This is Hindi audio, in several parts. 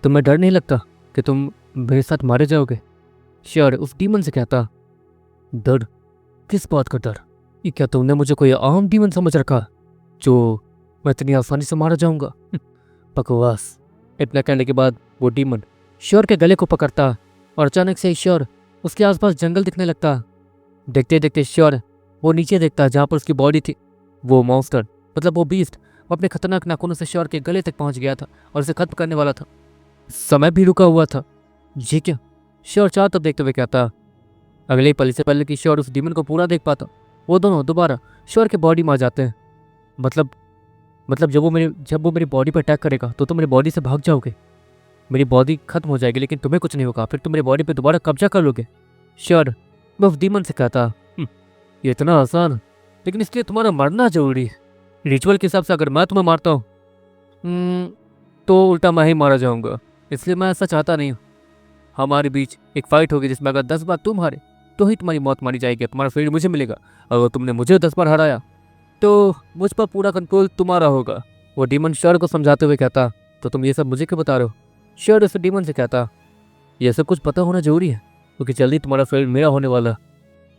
तुम्हें डर नहीं लगता कि तुम मेरे साथ मारे जाओगे? श्योर उस डीमन से कहता। डर? किस बात का डर? ये क्या तुमने मुझे कोई आम डीमन समझ रखा जो मैं इतनी आसानी से मारा जाऊंगा? बकवास। इतना कहने के बाद वो डीमन श्योर के गले को पकड़ता और अचानक से श्योर उसके आसपास जंगल दिखने लगता। देखते देखते श्योर वो नीचे देखता जहाँ पर उसकी बॉडी थी। वो मॉन्स्टर मतलब वो बीस्ट वो अपने खतरनाक नाखूनों से श्योर के गले तक पहुंच गया था और उसे खत्म करने वाला था। समय भी रुका हुआ था। ये क्या? श्योर चार तब देखते हुए कहता। अगले पल से पहले कि श्योर उस डीमन को पूरा देख पाता वो दोनों दोबारा श्योर के बॉडी में आ जाते हैं। मतलब जब वो मेरी बॉडी पर अटैक करेगा तो तुम मेरी बॉडी से भाग जाओगे। मेरी बॉडी खत्म हो जाएगी लेकिन तुम्हें कुछ नहीं होगा। फिर तुम मेरी बॉडी पे दोबारा कब्जा कर लोगे। श्योर मैं उस डीमन से कहता। ये इतना आसान, लेकिन इसलिए तुम्हारा मरना जरूरी है। रिचुअल के हिसाब से अगर मैं तुम्हें मारता हूँ तो उल्टा मैं ही मारा जाऊंगा, इसलिए मैं ऐसा चाहता नहीं हूँ। हमारे बीच एक फाइट होगी जिसमें अगर 10 बार तुम हारे तो ही तुम्हारी मौत मानी जाएगी, तुम्हारा शरीर मुझे मिलेगा। अगर तुमने मुझे 10 बार हराया तो मुझ पर पूरा कंट्रोल तुम्हारा होगा। वो डीमन श्योर को समझाते हुए कहता। तो तुम ये सब मुझे क्यों बता रहे हो? श्योर उस डीमन से कहता। यह सब कुछ पता होना जरूरी है क्योंकि जल्दी तुम्हारा शरीर मेरा होने वाला।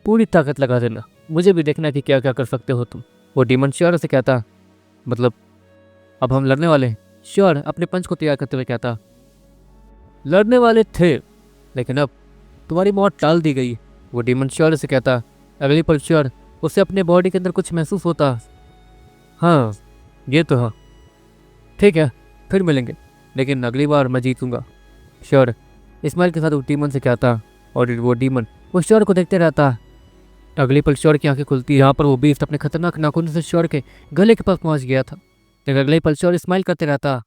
पूरी ताकत लगा देना, मुझे भी देखना कि क्या क्या कर सकते हो तुम। वो डीमन श्योर से कहता। मतलब अब हम लड़ने वाले हैं? श्योर अपने पंच को तैयार करते हुए कहता। लड़ने वाले थे लेकिन अब तुम्हारी मौत टाल दी गई। वो डीमन श्योर से कहता। अगली पल श्योर उसे अपने बॉडी के अंदर कुछ महसूस होता। हाँ ये तो हाँ, ठीक है फिर मिलेंगे, लेकिन अगली बार मैं जीतूंगा। श्योर इस्माइल के साथ वो डीमन से कहता और वो डीमन वो श्योर को देखते रहता। अगली पल श्योर की आंखें खुलती। यहाँ पर वो बीस्ट अपने खतरनाक नाखूनों से श्योर के गले के पास पहुंच गया था। लेकिन अगले पल श्योर स्माइल करते रहता।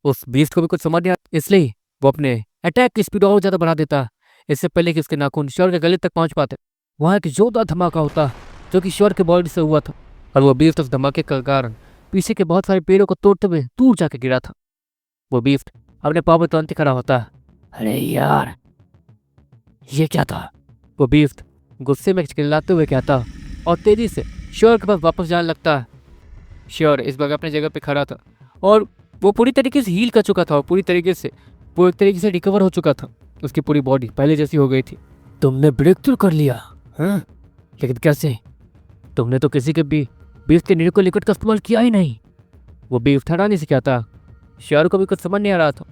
उस बीस्ट को भी कुछ समझ नहीं आता, इसलिए वो अपने अटैक की स्पीड और ज़्यादा बढ़ा देता इससे पहले कि उसके नाखून श्योर के गले तक पहुंच पाते। वहाँ एक जोरदार धमाका होता जो कि श्योर के बॉडी से हुआ था और वो बीस्ट उस धमाके के कारण पीछे के बहुत सारे पेड़ों को तोड़ते हुए दूर जाके गिरा था। वो बीस्ट अपने पाँव में तुरंत खड़ा होता। अरे यार ये क्या था? वो बीस्ट गुस्से में चिल्लाते हुए कहता और तेजी से श्योर के पास वापस जाने लगता। श्योर इस बार अपनी जगह पे खड़ा था और वो पूरी तरीके से हील कर चुका था और पूरी तरीके से रिकवर हो चुका था। उसकी पूरी बॉडी पहले जैसी हो गई थी। तुमने ब्रेक थ्रू कर लिया? हाँ लेकिन कैसे? तुमने तो किसी के भी बीफ के नीडो लिक्विड का इस्तेमाल किया ही नहीं। वो बीफ हैरानी से कहता। श्योर को भी कुछ समझ नहीं आ रहा था।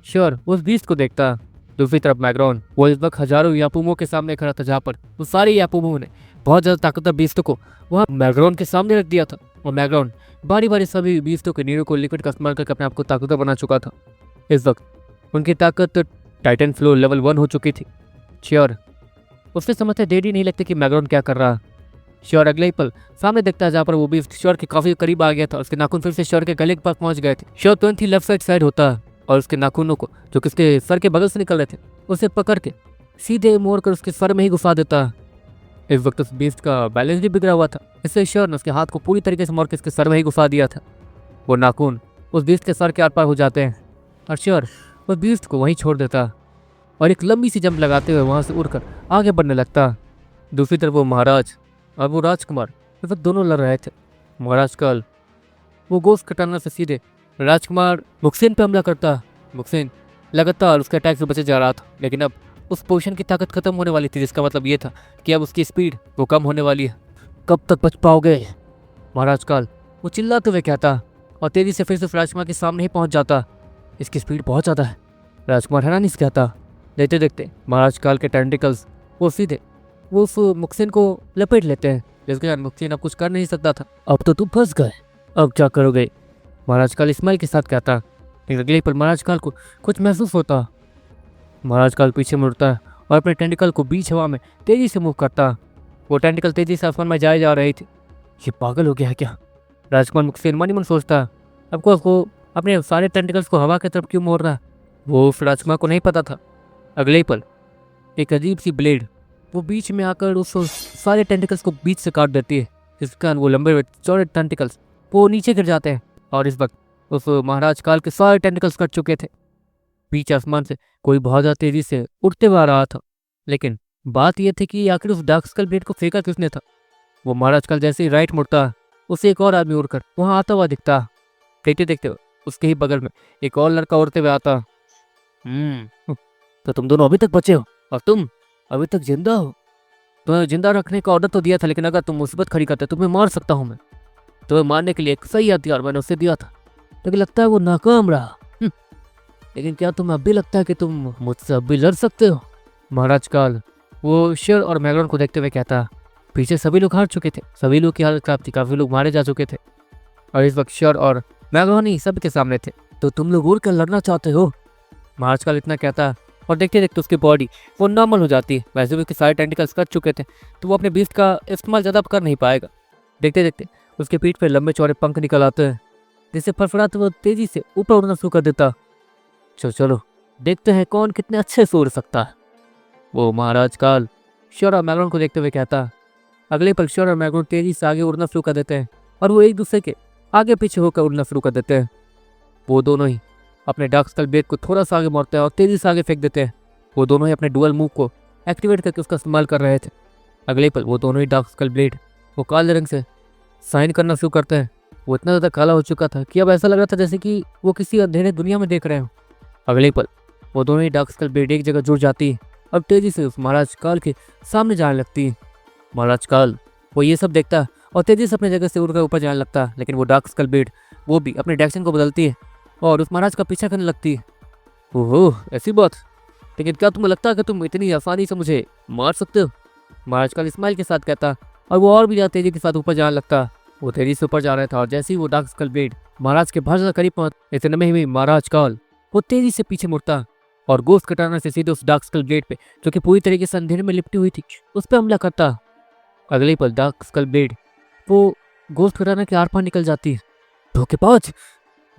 श्योर उस बीस्ट को देखता। दूसरी तरफ मैग्रॉन वो इस वक्त हजारों यापूमों के सामने खड़ा था जहाँ पर वो सारे यापूमों ने बहुत ज़्यादा ताकतवर बीस्तों को वहाँ मैग्रॉन के सामने रख दिया था और मैग्रॉन बारी बारी सभी बीस्तों के नीडो को लिक्विड का इस्तेमाल करके अपने आप को ताकतवर बना चुका था। इस वक्त उनकी ताकत टाइटन फ्लो लेवल 1 हो चुकी थी। श्योर उसने समझते देरी नहीं लगती कि मैग्रॉन क्या कर रहा। श्योर अगले ही पल सामने देखता है जहाँ पर वो बीस्ट श्योर के काफी करीब आ गया था। उसके नाखून फिर से श्योर के गले के पास पहुंच गए थे। श्योर तुरंत ही लेफ्ट साइड होता और उसके नाखूनों को जो कि उसके सर के बगल से निकल रहे थे उसे पकड़ के सीधे मोड़ कर उसके सर में ही घुसा देता। इस वक्त उस बीस्ट का बैलेंस भी बिगड़ा हुआ था, इससे श्योर ने उसके हाथ को पूरी तरीके से मोड़ के उसके सर में ही घुसा दिया था। वो नाखून उस बीस्ट के सर के आर पार हो जाते हैं और श्योर उस बीस्ट को वहीं छोड़ देता और एक लंबी सी जंप लगाते हुए वहाँ से उड़कर आगे बढ़ने लगता। दूसरी तरफ वो महाराज और वो राजकुमार इस वक्त दोनों लड़ रहे थे। महाराज कल वो गोश्त कटाना से सीधे राजकुमार मुक्सेन पे हमला करता। मुक्सेन लगातार उसके अटैक से बचे जा रहा था लेकिन अब उस पोशन की ताकत खत्म होने वाली थी, जिसका मतलब ये था कि अब उसकी स्पीड वो कम होने वाली है। कब तक बच पाओगे? महाराज काल वो चिल्लाते हुए कहता और तेजी से फिर से राजकुमार के सामने ही पहुंच जाता। इसकी स्पीड बहुत ज़्यादा है। राजकुमार हैरानी से कहता। देखते देखते महाराज काल के टेंटिकल्स वो सीधे वो उस मुक्सेन को लपेट लेते हैं, जिसके कारण मुक्सेन अब कुछ कर नहीं सकता था। अब तो तुम फंस गए, अब क्या करोगे? महाराज काल इस्माइल के साथ कहता। लेकिन अगले पर महाराज काल को कुछ महसूस होता। महाराज काल पीछे मुड़ता है और अपने टेंटिकल को बीच हवा में तेजी से मूव करता। वो टेंटिकल तेजी से आसमान में जाए जा रही थी। ये पागल हो गया है क्या? राजकुमार मुक्सेन मन ही मन सोचता। अब को उसको अपने सारे टेंटिकल्स को हवा की तरफ क्यों मोड़ रहा? वो उस राजकुमार को नहीं पता था। अगले ही पल एक अजीब सी ब्लेड वो बीच में आकर उस सारे टेंटिकल्स को बीच से काट देती है, जिसके कारण वो लंबे चौड़े टेंटिकल्स वो नीचे गिर जाते हैं। और इस वक्त उस महाराज काल के सारे टेंटिकल्स कट चुके थे। बीच आसमान से कोई बहुत ज़्यादा तेजी से उड़ते हुए आ रहा था। लेकिन बात यह थी कि आखिर उस डार्क स्कल ब्लेड को फेंका किसने था? वो महाराज काल जैसे ही राइट मुड़ता उसे एक और आदमी उड़कर वहाँ आता हुआ दिखता। देखते देखते उसके ही बगल में एक और लड़का उड़ते हुए आता। तो तुम दोनों अभी तक बचे हो और तुम अभी तक जिंदा हो। तुम्हें जिंदा रखने का ऑर्डर तो दिया था, लेकिन अगर तुम मुसीबत खड़ी करते तुम्हें मार सकता हूँ मैं। तुम्हें मारने के लिए एक सही हथियार मैंने उसे दिया था, लेकिन लगता है वो नाकाम रहा। लेकिन क्या तुम्हें अब भी लगता है कि तुम मुझसे अब भी लड़ सकते हो? महाराज काल वो शेर और मैग्रॉन को देखते हुए कहता, पीछे सभी लोग हार चुके थे, सभी लोग की हालत खराब थी, काफी लोग मारे जा चुके थे और इस वक्त शेर और मैग्रॉन ही सबके सामने थे। तो तुम लोग उड़ कर लड़ना चाहते हो? महाराज काल इतना कहता और देखते देखते उसकी बॉडी वो नॉर्मल हो जाती है। वैसे भी उसके सारे टेंटिकल्स कट चुके थे, तो वो अपने बीस्ट का इस्तेमाल ज़्यादा कर नहीं पाएगा। देखते देखते उसके पीठ पे लंबे चौड़े पंख निकल आते हैं, जिससे फड़फड़ाते वो तेजी से ऊपर उड़ना शुरू कर देता। चलो देखते हैं कौन कितने अच्छे से उड़ सकता है, वो महाराज काल शेर और मैग्रॉन को देखते हुए कहता। अगले पल शेर और मैग्रॉन तेजी से आगे उड़ना शुरू कर देते हैं और वो एक दूसरे के आगे पीछे होकर उड़ना शुरू कर देते हैं। वो दोनों ही अपने डार्क स्कल ब्लेड को थोड़ा सा आगे मोड़ते हैं और तेजी से आगे फेंक देते हैं। वो दोनों ही अपने डुअल मूव को एक्टिवेट करके उसका इस्तेमाल कर रहे थे। अगले पल वो दोनों ही डार्क स्कल ब्लेड वो काले रंग से साइन करना शुरू करते हैं। वो इतना ज़्यादा काला हो चुका था कि अब ऐसा लग रहा था जैसे कि वो किसी अंधेरे दुनिया में देख रहे हो। अगले पल वो दोनों ही डार्क स्कल ब्लेड एक जगह जुड़ जाती है और तेजी से उस महाराज काल के सामने जाने लगती है। महाराज काल वो ये सब देखता और तेजी से अपनी जगह से उड़कर ऊपर जाने लगता, लेकिन वो डार्क स्कल ब्लेड वो भी अपने डायरेक्शन को बदलती है और उस महाराज का पीछा करने लगती है। ओहो ऐसी बात, लेकिन क्या तुम्हें लगता है कि तुम इतनी आसानी से मुझे मार सकते हो? महाराज काल स्माइल के साथ कहता और वो और भी ज़्यादा तेजी के साथ ऊपर जाने लगता। वो तेजी से ऊपर जा रहा था और जैसे ही वो डार्क स्कल ब्लेड महाराज के बहुत ज़्यादा करीब पहुंच, इतने में ही महाराज काल वो तेजी से पीछे मुड़ता और गोश्त कटाना से सीधे उस डार्क स्कल ब्लेड पे, जो कि पूरी तरीके से अंधेरे में लिपटी हुई थी, उस पर हमला करता। अगले पल डार्क स्कल ब्लेड वो गोश्त कटाना के आर पार निकल जाती है। धोखेबाज!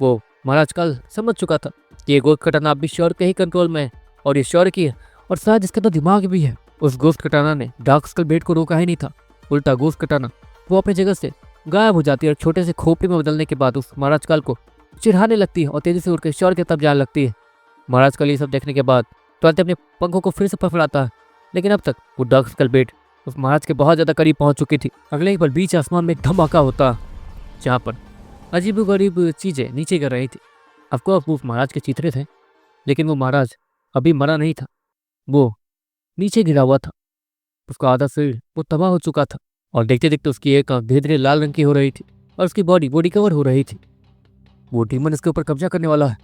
वो महाराज काल समझ चुका था कि ये गोश्त कटाना अब भी श्योर के ही कंट्रोल में है और ये श्योर की है और शायद इसके अंदर दिमाग भी है। उस गोश्त कटाना ने डार्क स्कल ब्लेड को रोका ही नहीं था, उल्टा गोश्त कटाना वो अपनी जगह से गायब हो जाती है और छोटे से खोपड़ी में बदलने के बाद उस महाराज काल को चिढ़ाने लगती है और तेजी से उड़कर श्योर की तरफ जाने लगती है। महाराज काल ये सब देखने के बाद तुरंत अपने पंखों को फिर से फड़फड़ाता है, लेकिन अब तक वो डार्क स्कल ब्लेड उस महाराज के बहुत ज़्यादा करीब पहुंच चुकी थी। अगले ही पल बीच आसमान में एक धमाका होता, जहाँ पर अजीबोगरीब चीज़ें नीचे गिर रही थी। अफकोर्स वो महाराज के चित्रे थे, लेकिन वो महाराज अभी मरा नहीं था, वो नीचे गिरा हुआ था। उसका आधा शरीर वो तबाह हो चुका था और देखते देखते उसकी एक आंख धीरे धीरे लाल रंग की हो रही थी और उसकी बॉडी वो रिकवर हो रही थी। वो डीमन इसके ऊपर कब्जा करने वाला है।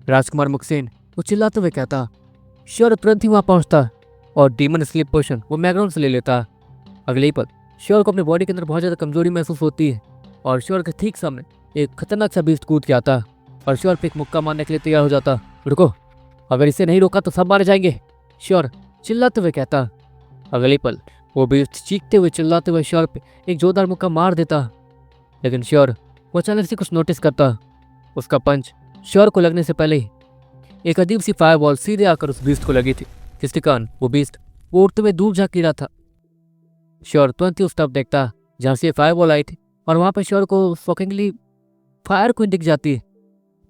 राजकुमार मुक्सेन वो चिल्लाते हुए कहता। श्योर तुरंत ही वहाँ पहुँचता और डीमन स्लीप पोशन वो मैग्रॉन से ले लेता। अगले ही पल श्योर को अपनी बॉडी के अंदर बहुत ज़्यादा कमजोरी महसूस होती है और श्योर के ठीक सामने एक खतरनाक सा बीस्ट कूद के आता और श्योर पे एक मुक्का मारने के लिए तैयार हो जाता। रुको, अगर इसे नहीं रोका तो सब मारे जाएंगे, श्योर चिल्लाते हुए कहता। अगले पल वो बीस्ट चीखते हुए चिल्लाते हुए श्योर पे एक जोरदार मुक्का मार देता, लेकिन श्योर वो अचानक से कुछ नोटिस करता। उसका पंच श्योर को लगने से पहले ही एक अजीब सी फायरबॉल सीधे आकर उस बीस्ट को लगी थी, जिसके कारण वो बीस्ट वो उड़ते हुए दूर जा गिरा था। श्योर तुरंत ही उस तरफ देखता जहाँ से फायरबॉल आई थी और वहाँ पर श्योर को शॉकिंगली फायर क्वीन दिख जाती है।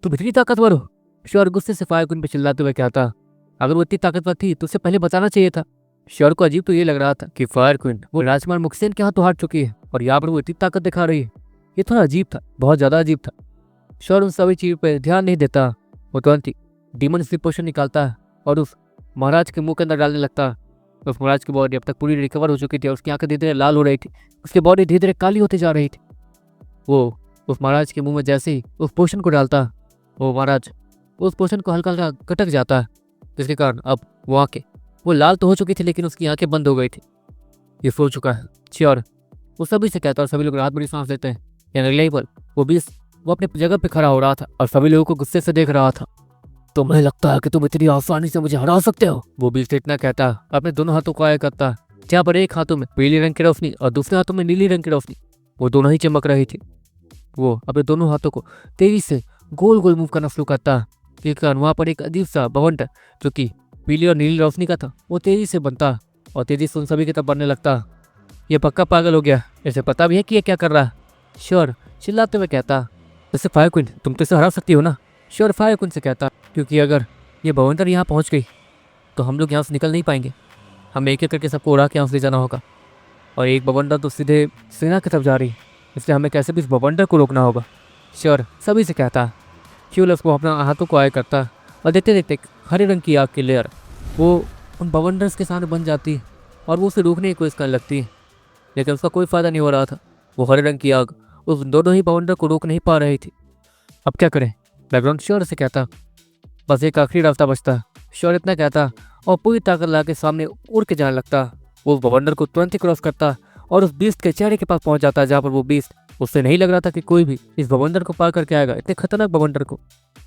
तुम इतनी ताकतवर हो, श्योर गुस्से से फायर क्वीन पे चिल्लाते हुए कहता। अगर वो इतनी ताकतवर थी तो उसे पहले बताना चाहिए था। श्योर को अजीब तो ये लग रहा था कि फायर क्वीन वो राजकुमार मुक्सेन के हाथ तो हार चुकी है और यहाँ पर वो इतनी ताकत दिखा रही है। ये थोड़ा अजीब था, बहुत ज़्यादा अजीब था। श्योर उन सभी चीज़ों पर ध्यान नहीं देता। वो तुरंत ही डीमन स्लीप पोशन निकालता है और उस महाराज के मुंह के अंदर डालने लगता। उस महाराज की बॉडी अब तक पूरी रिकवर हो चुकी थी और उसकी आंखें धीरे धीरे लाल हो रही थी, उसकी बॉडी धीरे धीरे काली होती जा रही थी। वो उस महाराज के मुंह में जैसे ही उस पोशन को डालता, वो महाराज उस पोशन को हल्का हल्का कटक जाता है, जिसके कारण अब वो आंखें वो लाल तो हो चुकी थी, लेकिन उसकी आंखें बंद हो गई थी। ये सो चुका है श्योर, वो सभी से कहता और सभी लोग रात बड़ी सांस लेते हैं। यानी अगले ही पल वो बीस वो अपनी जगह पे खड़ा हो रहा था और सभी लोगों को गुस्से से देख रहा था। तुम्हें लगता है कि तुम इतनी आसानी से मुझे हरा सकते हो? वो बीस इतना कहता, अपने दोनों हाथों को आया करता, जहाँ पर एक हाथों में पीली रंग की रोशनी और दूसरे हाथों में नीली रंग की रोशनी वो दोनों ही चमक रही थी। वो अपने दोनों हाथों को तेजी से गोल गोल मूव करना शुरू करता, जिसके कारण वहाँ पर एक अजीब सा भवन जो कि पीली और नीली रोशनी का था वो तेजी से बनता और तेजी से उन सभी की तरफ बढ़ने लगता। ये पक्का पागल हो गया, इसे पता भी है कि ये क्या कर रहा है, श्योर चिल्लाते हुए कहता। वैसे फायर क्वीन तुम तो इसे हरा सकती हो ना, श्योर फायर क्वीन से कहता, क्योंकि अगर ये भवंतर यहाँ पहुँच गई तो हम लोग यहाँ से निकल नहीं पाएंगे। हमें एक एक करके सबको उड़ा के यहाँ से ले जाना होगा और एक बवंडर तो सीधे सेना की तरफ जा रही है, इसलिए हमें कैसे भी इस बवंडर को रोकना होगा, श्योर सभी से कहता। फ्यूल उसको अपना हाथों को आया करता और देखते देखते एक हरे रंग की आग की लेयर वो उन बवंडर्स के सामने बन जाती है और वो उसे रोकने की कोशिश करने लगती है, लेकिन उसका कोई फ़ायदा नहीं हो रहा था। वो हरे रंग की आग उस दोनों ही बवंडर को रोक नहीं पा रही थी। अब क्या करें? बैकग्राउंड श्योर से कहता, बस एक आखिरी रास्ता बचता। श्योर इतना कहता और पूरी ताकत ला के सामने उड़ के जाने लगता। वो उस बवंडर को तुरंत ही क्रॉस करता और उस बीस्ट के चेहरे के पास पहुंच जाता, जहाँ पर वो बीस्ट, उससे नहीं लग रहा था कि कोई भी इस बवंडर को पार करके आएगा, इतने खतरनाक बवंडर को।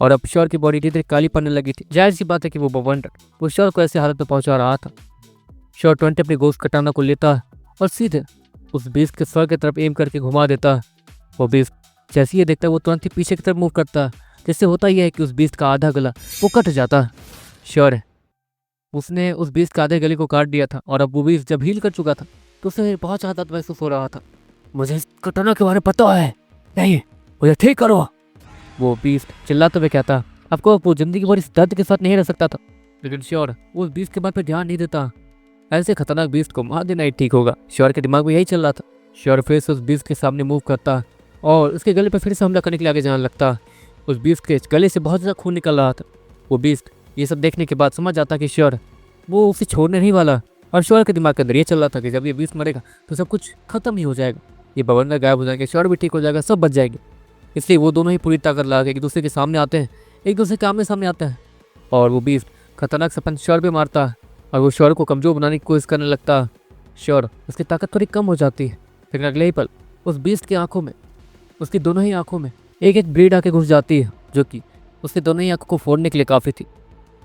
और अब श्योर की बॉडी धीरे धीरे काली पड़ने लगी थी। जाहिर सी बात है कि वो बवंडर वो श्योर को ऐसी हालत में पहुंचा रहा था। श्योर 20 अपनी गोश्त कटाना को लेता और सीधे उस बीस्ट के सर की तरफ एम करके घुमा देता। वो बीस्ट जैसे ही देखता वो तुरंत ही पीछे की तरफ मूव करता, जिससे होता यह है कि उस बीस्ट का आधा गला वो कट जाता। श्योर है उसने उस बीस्ट का आधे गले को काट दिया था और अब वो बीस्ट जब हील कर चुका था तो उसे बहुत ज़्यादा दर्द महसूस हो रहा था। मुझे इस घटना के बारे में पता है, नहीं मुझे ठीक करो, वो बीस्ट चिल्लाते हुए कहता। आपको वो जिंदगी भर इस दर्द के साथ नहीं रह सकता था, लेकिन श्योर वो उस बीस्ट के बात पे ध्यान नहीं देता। ऐसे खतरनाक बीस्ट को मार देना ही ठीक होगा। श्योर के दिमाग में यही चल रहा था। श्योर फिर से उस बीस्ट के सामने मूव करता और उसके गले पर फिर से हमला करने के लिए आगे जाने लगता। उस बीस्ट के गले से बहुत ज़्यादा खून निकल रहा था। वो बीस्ट ये सब देखने के बाद समझ जाता कि श्योर वो उसे छोड़ने नहीं वाला, और श्योर के दिमाग के अंदर ये चल रहा था कि जब ये बीस्ट मरेगा तो सब कुछ खत्म ही हो जाएगा, ये बवंडर गायब हो जाएंगे, श्योर भी ठीक हो जाएगा, सब बच जाएंगे। इसलिए वो दोनों ही पूरी ताकत लगा के एक दूसरे के सामने आते हैं, एक दूसरे के आमने सामने आते हैं और वो बीस्ट खतरनाक सा पंच श्योर पे मारता है और वो श्योर को कमज़ोर बनाने की कोशिश करने लगता। श्योर उसकी ताकत थोड़ी कम हो जाती है, लेकिन अगले ही पल उस बीस्ट की आंखों में, उसकी दोनों ही आंखों में एक एक ब्लेड आके घुस जाती है, जो कि उसके दोनों ही आंखों को फोड़ने के लिए काफ़ी थी।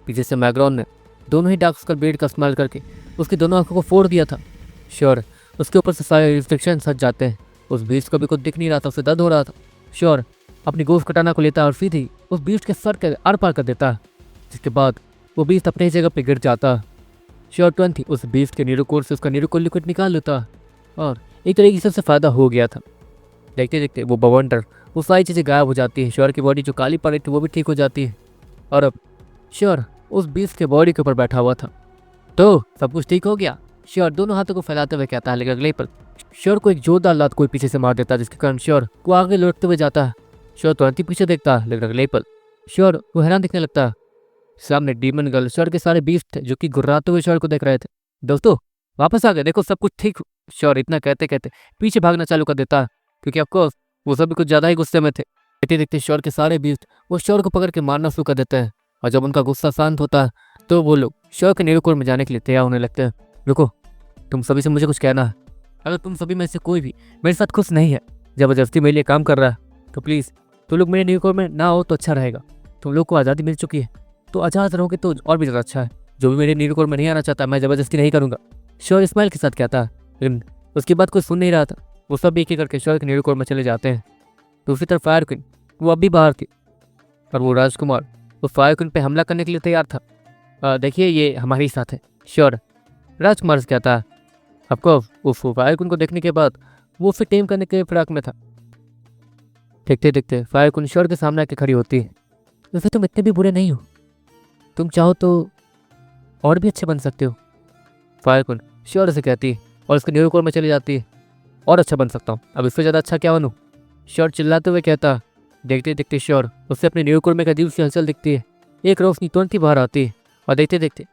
पीछे से मैग्रॉन ने दोनों ही डार्क स्कल ब्लेड का इस्तेमाल करके उसकी दोनों आंखों को फोड़ दिया था। श्योर उसके ऊपर से सारे रिफ्लेक्शन सज जाते हैं। उस बीस्ट को भी कुछ दिख नहीं रहा था, उसे दर्द हो रहा था। श्योर अपनी गोश्त कटाना को लेता और सीधे ही उस बीस्ट के सर के आर पार कर देता, जिसके बाद वो बीस्ट अपनी जगह पर गिर जाता। श्योर 20 उस बीस्ट के नीरोकोर से उसका नीरोकोर लिक्विड निकाल लेता और एक तरीके से उससे फ़ायदा हो गया था। देखते देखते वो बवंडर वो सारी चीज़ें गायब हो जाती है। श्योर की बॉडी जो काली पड़ रही थी वो भी ठीक हो जाती है और अब श्योर उस बीस्ट के बॉडी के ऊपर बैठा हुआ था। तो सब कुछ ठीक हो गया, श्योर दोनों हाथों को फैलाते हुए कहता है, लेकिन अगले पर श्योर को एक जोरदार लात कोई पीछे से मार देता, जिसके कारण श्योर को आगे लुढ़कते हुए जाता है। श्योर तुरंत ही पीछे देखता, लेकिन अगले पर श्योर वो हैरान दिखने लगता। सामने डीमन गर्ल श्योर के सारे बीस्ट थे, जो कि गुर्राते हुए श्योर को देख रहे थे। दोस्तों वापस आ गए, देखो सब कुछ ठीक। श्योर इतना कहते कहते पीछे भागना चालू कर देता, क्योंकि ऑफकोर्स वो सभी कुछ ज़्यादा ही गुस्से में थे। देखते देखते श्योर के सारे बीस्ट वो श्योर को पकड़ के मारना शुरू कर देते हैं, और जब उनका गुस्सा शांत होता है तो वो लोग श्योर के नीरोकोर में जाने के लिए तैयार होने लगते हैं। रुको, तुम सभी से मुझे कुछ कहना है। अगर तुम सभी में से कोई भी मेरे साथ खुश नहीं है, ज़बरदस्ती मेरे लिए काम कर रहा है, तो प्लीज़ तुम लोग मेरे नीरोकोर में ना हो तो अच्छा रहेगा। तुम लोग को आज़ादी मिल चुकी है, तो आज़ाद रहोगे तो और भी ज़्यादा अच्छा है। जो भी मेरे नीरोकोर में नहीं आना चाहता, मैं ज़बरदस्ती नहीं करूँगा। श्योर स्माइल के साथ कहता, लेकिन उसकी बात कोई सुन नहीं रहा था। वो सब एक एक करके श्योर के नीरोकोर में चले जाते हैं। दूसरी तरफ फायर क्वीन वो अब भी बाहर थी और वो राजकुमार वो फायर क्वीन पे हमला करने के लिए तैयार था। देखिए ये हमारे साथ है। श्योर राजकुमार से कहता है। आपको उस फायर क्वीन को देखने के बाद वो उसे टेम करने के फिराक में था। देखते देखते फायर क्वीन श्योर के सामने आके खड़ी होती है। वैसे तुम इतने भी बुरे नहीं हो, तुम चाहो तो और भी अच्छे बन सकते हो, फायर क्वीन श्योर से कहती है और उसके नीरोकोर में चली जाती है। और अच्छा बन सकता हूँ, अब इससे ज़्यादा अच्छा क्या बनूँ, श्योर चिल्लाते हुए कहता। देखते देखते श्योर उससे अपने नीरोकोर में एक अजीब सी हलचल दिखती है। एक रोशनी तुरंत ही बाहर आती है और देखते देखते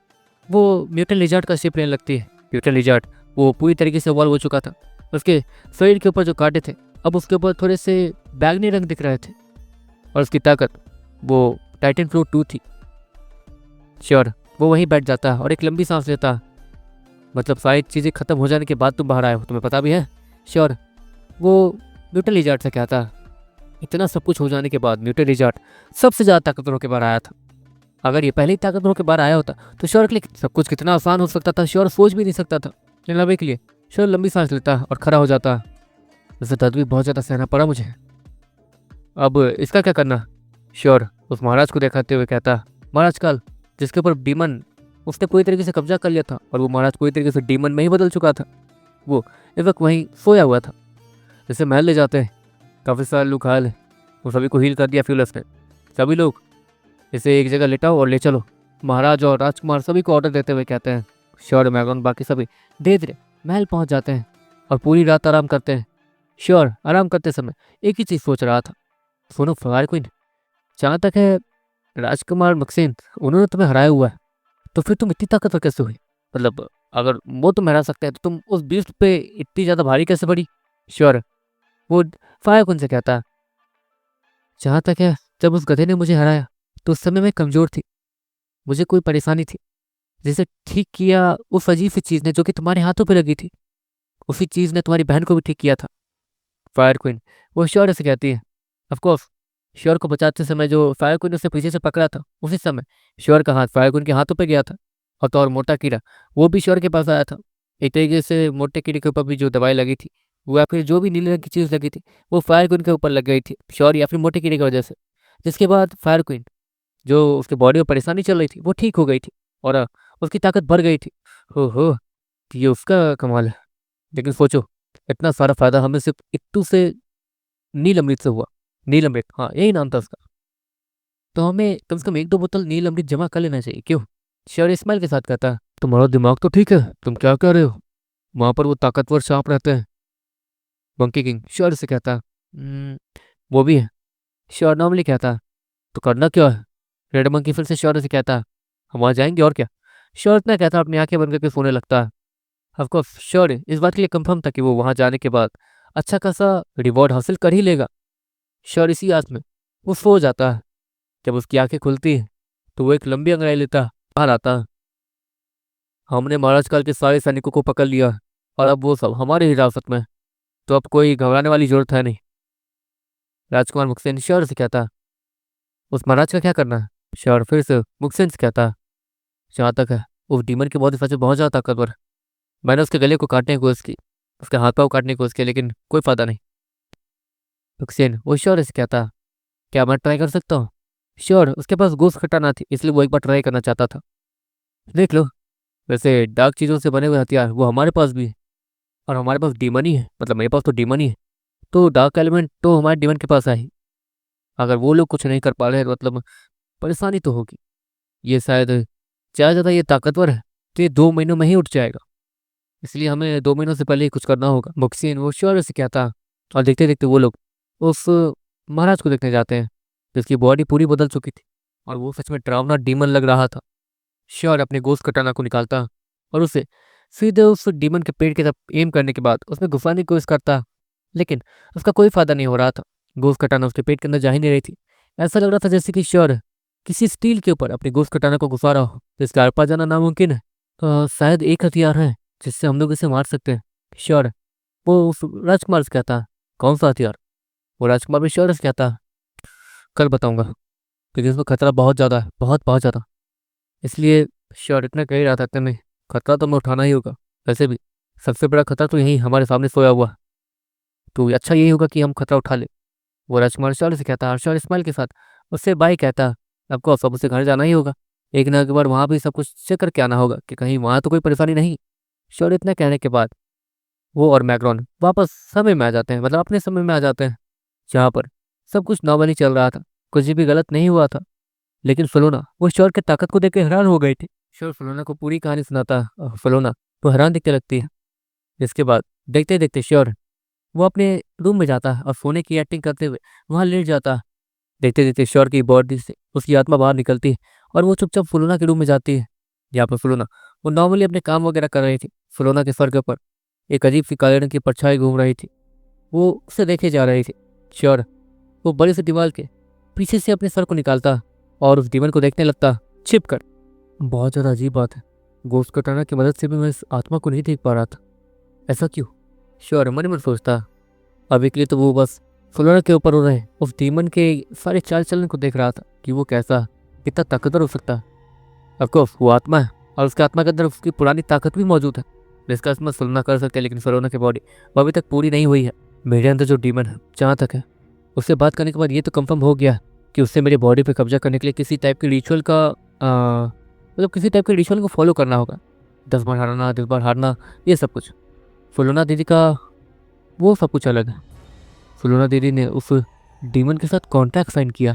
वो म्यूटेंट लिजार्ड का शेप लेने लगती है। म्यूटेंट लिजार्ड वो पूरी तरीके से इवॉल्व हो चुका था। उसके शरीर के ऊपर जो कांटे थे अब उसके ऊपर थोड़े से बैगनी रंग दिख रहे थे और उसकी ताकत वो टाइटन फ्लो 2 थी। श्योर वो वहीं बैठ जाता और एक लंबी सांस लेता। मतलब सारी चीज़ें खत्म हो जाने के बाद तुम बाहर आए हो, तुम्हें पता भी है। श्योर वो म्यूटेंट लिजार्ड से कहता। इतना सब कुछ हो जाने के बाद म्यूटेंट लिजार्ड सबसे ज़्यादा ताकतवर होकर बाहर आया था। अगर ये पहले ही ताकतवर होकर बाहर आया होता तो श्योर के लिए सब कुछ कितना आसान हो सकता था, श्योर सोच भी नहीं सकता था। लेकिन अब के लिए श्योर लंबी सांस लेता और खड़ा हो जाता। वैसे दर्द भी बहुत ज़्यादा सहना पड़ा मुझे, अब इसका क्या करना। श्योर उस महाराज को दिखाते हुए कहता। महाराज काल जिसके ऊपर डीमन उसने पूरी तरीके से कब्जा कर लिया था और वो महाराज पूरी तरीके से डीमन में ही बदल चुका था। वो इस वक्त वहीं सोया हुआ था। जैसे महल ले जाते हैं, काफ़ी सारे लोग घायल हैं, वो सभी को हील कर दिया फ्यूलस ने। सभी लोग इसे एक जगह लेटाओ और ले चलो। महाराज और राजकुमार सभी को ऑर्डर देते हुए कहते हैं। श्योर मैगन बाकी सभी धीरे धीरे महल पहुंच जाते हैं और पूरी रात आराम करते हैं। श्योर आराम करते समय एक ही चीज़ सोच रहा था। सुनो फायर क्वीन, जहाँ तक है राजकुमार मक्सेन, उन्होंने तुम्हें हराया हुआ है, तो फिर तुम इतनी ताकतवर कैसे हुई? मतलब अगर वो तुम हरा सकते हैं तो तुम उस बीस्ट पे इतनी ज़्यादा भारी कैसे पड़ी? श्योर, वो फायर कौन से कहता। जहाँ तक है, जब उस गधे ने मुझे हराया तो उस समय मैं कमज़ोर थी, मुझे कोई परेशानी थी, जिसे ठीक किया उस अजीब सी चीज़ ने जो कि तुम्हारे हाथों पे लगी थी। उसी चीज़ ने तुम्हारी बहन को भी ठीक किया था। फायर क्वीन, वो श्योर से कहती है। ऑफ कोर्स, श्योर को बचाते समय जो फायर क्वीन उसे पीछे से पकड़ा था, उसी समय श्योर का हाथ फायर क्वीन के हाथों पे गया था। और तो और मोटा कीड़ा, वो भी श्योर के पास आया था। एक तरीके से मोटे कीड़े के ऊपर भी जो दवाई लगी थी, वो या फिर जो भी नीले रंग की चीज़ लगी थी, वो फायर क्वीन के ऊपर लग गई थी, श्योर या फिर मोटे कीड़े की वजह से। जिसके बाद फायर क्वीन, जो उसके बॉडी में परेशानी चल रही थी, वो ठीक हो गई थी और उसकी ताकत बढ़ गई थी। हो, ये उसका कमाल है। लेकिन सोचो, इतना सारा फायदा हमें सिर्फ इट्टू से, नील अमृत से हुआ। नील अमृत, हाँ यही नाम था उसका। तो हमें कम से कम 1-2 बोतल नील अमृत जमा कर लेना चाहिए, क्यों? श्योर इस्माइल के साथ कहता, तुम्हारा दिमाग तो ठीक है, तुम क्या कह रहे हो? वहां पर वो ताकतवर सांप रहते हैं। मंकी किंग श्योर से कहता, "हम्म, वो भी है।" श्योर नॉर्मली कहता, तो करना क्या है? रेड मंकी फिर से श्योर से कहता, हम वहाँ जाएंगे और क्या। श्योर इतना कहता, अपनी आंखें बंद करके सोने लगता है। ऑफकोर्स श्योर इस बात के लिए कंफर्म था कि वो वहाँ जाने के बाद अच्छा खासा रिवॉर्ड हासिल कर ही लेगा। श्योर इसी आस में वो सो जाता है। जब उसकी आंखें खुलती है तो वो एक लंबी अंगड़ाई लेता बाहर आता है। हमने महाराज काल के सारे सैनिकों को पकड़ लिया है और अब वो सब हमारे हिरासत में है, तो अब कोई घबराने वाली जरूरत है नहीं। राजकुमार मुक्सेन श्योर से कहता, उस महाराज का क्या करना है? श्योर फिर से मुक्सेन से कहता, जहाँ तक है, उस डीमन की बहुत सच में बहुत ज़्यादा ताकतवर है। मैंने उसके गले को काटने की कोशिश की, उसके हाथ पाँव काटने की कोशिश की, लेकिन कोई फायदा नहीं। मुक्सेन वो श्योर से कहता, क्या मैं ट्राई कर सकता हूँ? श्योर उसके पास गोश्त खटाना थी, इसलिए वो एक बार ट्राई करना चाहता था। देख लो, वैसे डार्क चीज़ों से बने हुए हथियार वो हमारे पास भी है, और हमारे पास डीमन ही है, मतलब मेरे पास तो डीमन ही है, तो डार्क एलिमेंट तो हमारे डीमन के पास है ही। अगर वो लोग कुछ नहीं कर पा रहे हैं तो मतलब परेशानी तो होगी। ये शायद ज़्यादा ये ताकतवर है, तो ये 2 महीनों में ही उठ जाएगा, इसलिए हमें 2 महीनों से पहले ही कुछ करना होगा। मुक्सिन वो श्योर से कहता, और देखते देखते वो लोग उस महाराज को देखने जाते हैं, जिसकी बॉडी पूरी बदल चुकी थी और वो सच में डरावना डीमन लग रहा था। श्योर अपने गोश्त कटाना को निकालता और उसे सीधे उस डीमन के पेट की तरफ एम करने के बाद उसमें घुसाने की कोशिश करता, लेकिन उसका कोई फायदा नहीं हो रहा था। गोश्त कटाना उसके पेट के अंदर जा ही नहीं रही थी। ऐसा लग रहा था जैसे कि श्योर किसी स्टील के ऊपर अपने गोश्त कटाना को घुसा रहा हो, जिसका आर पार जाना नामुमकिन है। शायद एक हथियार है जिससे हम लोग इसे मार सकते हैं। श्योर वो उस राजकुमार से कहता, कौन सा हथियार? वो राजकुमार भी श्योर से कहता, कल बताऊंगा, क्योंकि उसमें खतरा बहुत ज़्यादा है, बहुत बहुत ज़्यादा। इसलिए श्योर इतना कह ही रहा था, तुम्हें खतरा तो हमें उठाना ही होगा। वैसे भी सबसे बड़ा खतरा तो यही हमारे सामने सोया हुआ है, तो अच्छा यही होगा कि हम खतरा उठा ले। वो राजकुमार श्योर से कहता, और श्योर इस्माइल के साथ उससे बाई कहता, आपको सब उसे घर जाना ही होगा, एक ना एक बार वहाँ भी सब कुछ चेक करके आना होगा कि कहीं वहाँ तो कोई परेशानी नहीं। श्योर इतना कहने के बाद वो और मैग्रॉन वापस समय में आ जाते हैं, मतलब अपने समय में आ जाते हैं, जहाँ पर सब कुछ नॉर्मली चल रहा था, कुछ भी गलत नहीं हुआ था। लेकिन फिलोना वो श्योर की ताकत को देख के हैरान हो गई थी। श्योर फिलोना को पूरी कहानी सुनाता और फिलोना वो हैरान दिखने लगती है। जिसके बाद देखते देखते श्योर वो अपने रूम में जाता है और सोने की एक्टिंग करते हुए वहाँ लेट जाता है। देखते देखते श्योर की बॉडी से उसकी आत्मा बाहर निकलती है और वो चुपचाप फिलोना के रूम में जाती है, जहाँ पर फिलोना वो नॉर्मली अपने काम वगैरह कर रही थी। फिलोना के सर के ऊपर एक अजीब सी काले रंग की परछाई घूम रही थी, वो उसे देखे जा रही थी। श्योर वो बड़े से दीवार के पीछे से अपने सर को निकालता और उस दीवार को देखने लगता छिप कर। बहुत ज़्यादा अजीब बात है, गोश्त कटाना की मदद से भी मैं इस आत्मा को नहीं देख पा रहा था, ऐसा क्यों? श्योर मन में सोचता। अभी के लिए तो वो बस फ्लोरा के ऊपर हो रहे उस डीमन के सारे चाल चलन को देख रहा था कि वो कैसा, कितना ताकतवर हो सकता है। ऑफकोर्स वो आत्मा है और उसके आत्मा के अंदर उसकी पुरानी ताकत भी मौजूद है, जिसका इसमें तुलना कर सकते हैं, लेकिन फिलोना की बॉडी वो अभी तक पूरी नहीं हुई है। मेरे अंदर जो डीमन है, जहाँ तक है, उससे बात करने के बाद ये तो कंफर्म हो गया कि उससे मेरी बॉडी पे कब्जा करने के लिए किसी टाइप के रिचुअल का मतलब किसी टाइप के रिचुअल को फॉलो करना होगा। 10 बार हारना, 10 बार हारना, ये सब कुछ। फिलोना दीदी का वो सब कुछ अलग है। फिलोना दीदी ने उस डीमन के साथ कॉन्टैक्ट साइन किया।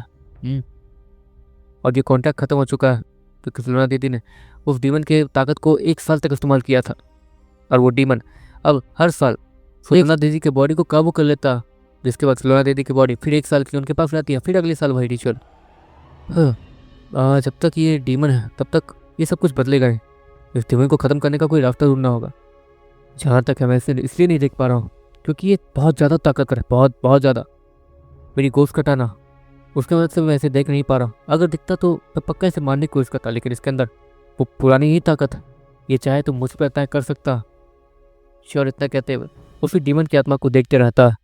और ये कॉन्टैक्ट ख़त्म हो चुका है क्योंकि फिलोना दीदी ने उस डीमन के ताकत को 1 साल तक इस्तेमाल किया था, और वो डीमन अब हर साल फिलोना दीदी के बॉडी को काबू कर लेता, जिसके बाद फिलोना दीदी की बॉडी फिर 1 साल के लिए उनके पास रहती है, फिर अगले साल वही रिचुअल। हाँ, जब तक ये डीमन है तब तक ये सब कुछ बदलेगा ही। इस डीमन को ख़त्म करने का कोई रास्ता ढूंढना होगा। जहाँ तक है मैं इसे इसलिए नहीं देख पा रहा हूँ क्योंकि ये बहुत ज़्यादा ताकतवर है, बहुत बहुत ज़्यादा। मेरी गोश्त कटाना, उसकी वजह से मैं इसे देख नहीं पा रहा हूँ। अगर दिखता तो मैं पक्का इसे मारने की कोशिश करता, लेकिन इसके अंदर वो पुरानी ही ताकत है। ये चाहे तो मुझ पर अटैक कर सकता। श्योर, इतना कहते हुए उसी डीमन की आत्मा को देखते रहता है